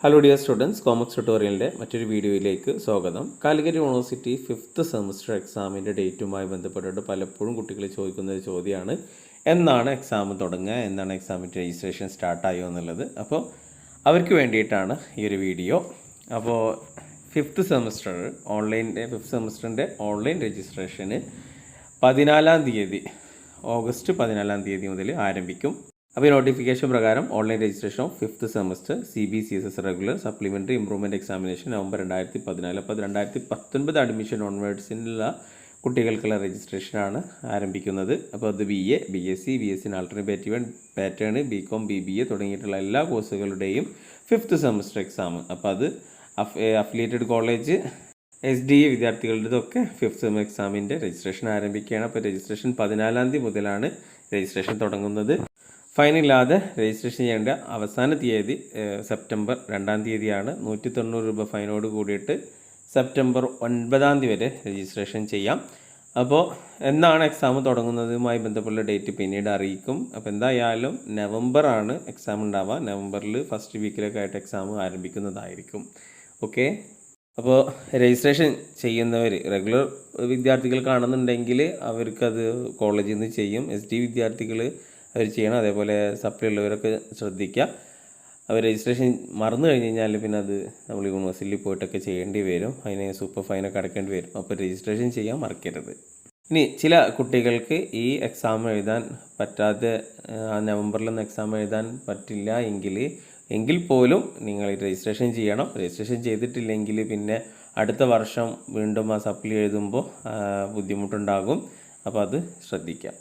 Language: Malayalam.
ഹലോ ഡിയർ സ്റ്റുഡൻസ്, കോമക്സ് ട്യൂട്ടോറിയലിൻ്റെ മറ്റൊരു വീഡിയോയിലേക്ക് സ്വാഗതം. കാലിക്കറ്റ് യൂണിവേഴ്സിറ്റി 5th സെമസ്റ്റർ എക്സാമിൻ്റെ ഡേറ്റുമായി ബന്ധപ്പെട്ടിട്ട് പലപ്പോഴും കുട്ടികൾ ചോദിക്കുന്ന ഒരു ചോദ്യമാണ്, എന്നാണ് എക്സാം തുടങ്ങുക, എന്നാണ് എക്സാമിൻ്റെ രജിസ്ട്രേഷൻ സ്റ്റാർട്ടായോ എന്നുള്ളത്. അപ്പോൾ അവർക്ക് വേണ്ടിയിട്ടാണ് ഈ ഒരു വീഡിയോ. അപ്പോൾ 5th സെമസ്റ്ററിൻ്റെ ഓൺലൈൻ രജിസ്ട്രേഷന് 14-ാം തീയതി, ഓഗസ്റ്റ് 14-ാം തീയതി മുതൽ ആരംഭിക്കും. അപ്പോൾ ഈ നോട്ടിഫിക്കേഷൻ പ്രകാരം online registration of 5th semester CBCSS regular supplementary improvement examination November 2014. അപ്പോൾ 2019 അഡ്മിഷൻ ഓൺവേർഡ്സിനുള്ള കുട്ടികൾക്കുള്ള രജിസ്ട്രേഷനാണ് ആരംഭിക്കുന്നത്. അപ്പോൾ അത് BA, BSc, BSc alternative pattern, BCom, BBA തുടങ്ങിയിട്ടുള്ള എല്ലാ കോഴ്സുകളുടെയും 5th സെമസ്റ്റർ എക്സാം. അപ്പോൾ അത് affiliated college, SDA വിദ്യാർത്ഥികളുടെതൊക്കെ 5th semester എക്സാമിൻ്റെ രജിസ്ട്രേഷൻ ആരംഭിക്കുകയാണ്. അപ്പോൾ രജിസ്ട്രേഷൻ 14-ാം തീയതി മുതലാണ് രജിസ്ട്രേഷൻ തുടങ്ങുന്നത്. ഫൈനില്ലാതെ രജിസ്ട്രേഷൻ ചെയ്യേണ്ട അവസാന തീയതി സെപ്റ്റംബർ 2-ാം തീയതിയാണ്. 190 രൂപ ഫൈനോട് കൂടിയിട്ട് സെപ്റ്റംബർ 9-ാം തീയതി വരെ രജിസ്ട്രേഷൻ ചെയ്യാം. അപ്പോൾ എന്നാണ് എക്സാം തുടങ്ങുന്നതുമായി ബന്ധപ്പെട്ട ഡേറ്റ് പിന്നീട് അറിയിക്കും. അപ്പോൾ എന്തായാലും നവംബറാണ് എക്സാം ഉണ്ടാവുക. നവംബറിൽ ഫസ്റ്റ് വീക്കിലൊക്കെ ആയിട്ട് എക്സാം ആരംഭിക്കുന്നതായിരിക്കും. ഓക്കെ, അപ്പോൾ രജിസ്ട്രേഷൻ ചെയ്യുന്നവർ റെഗുലർ വിദ്യാർത്ഥികൾക്കാണെന്നുണ്ടെങ്കിൽ അവർക്കത് കോളേജിൽ നിന്ന് ചെയ്യും. SD വിദ്യാർത്ഥികൾ അവർ ചെയ്യണം. അതേപോലെ സപ്ലി ഉള്ളവരൊക്കെ ശ്രദ്ധിക്കുക. അവർ രജിസ്ട്രേഷൻ മറന്നു കഴിഞ്ഞ് കഴിഞ്ഞാൽ പിന്നെ അത് നമ്മൾ യൂണിവേഴ്സിറ്റിയിൽ പോയിട്ടൊക്കെ ചെയ്യേണ്ടി വരും. അതിന് സൂപ്പർ ഫൈനൊക്കെ അടക്കേണ്ടി വരും. അപ്പോൾ രജിസ്ട്രേഷൻ ചെയ്യാൻ മറക്കരുത്. ഇനി ചില കുട്ടികൾക്ക് ഈ എക്സാം എഴുതാൻ പറ്റാതെ, നവംബറിലൊന്നും എക്സാം എഴുതാൻ പറ്റില്ല എങ്കിൽ പോലും നിങ്ങൾ രജിസ്ട്രേഷൻ ചെയ്യണം. രജിസ്ട്രേഷൻ ചെയ്തിട്ടില്ലെങ്കിൽ പിന്നെ അടുത്ത വർഷം വീണ്ടും ആ സപ്ലി എഴുതുമ്പോൾ ബുദ്ധിമുട്ടുണ്ടാകും. അപ്പോൾ അത് ശ്രദ്ധിക്കാം.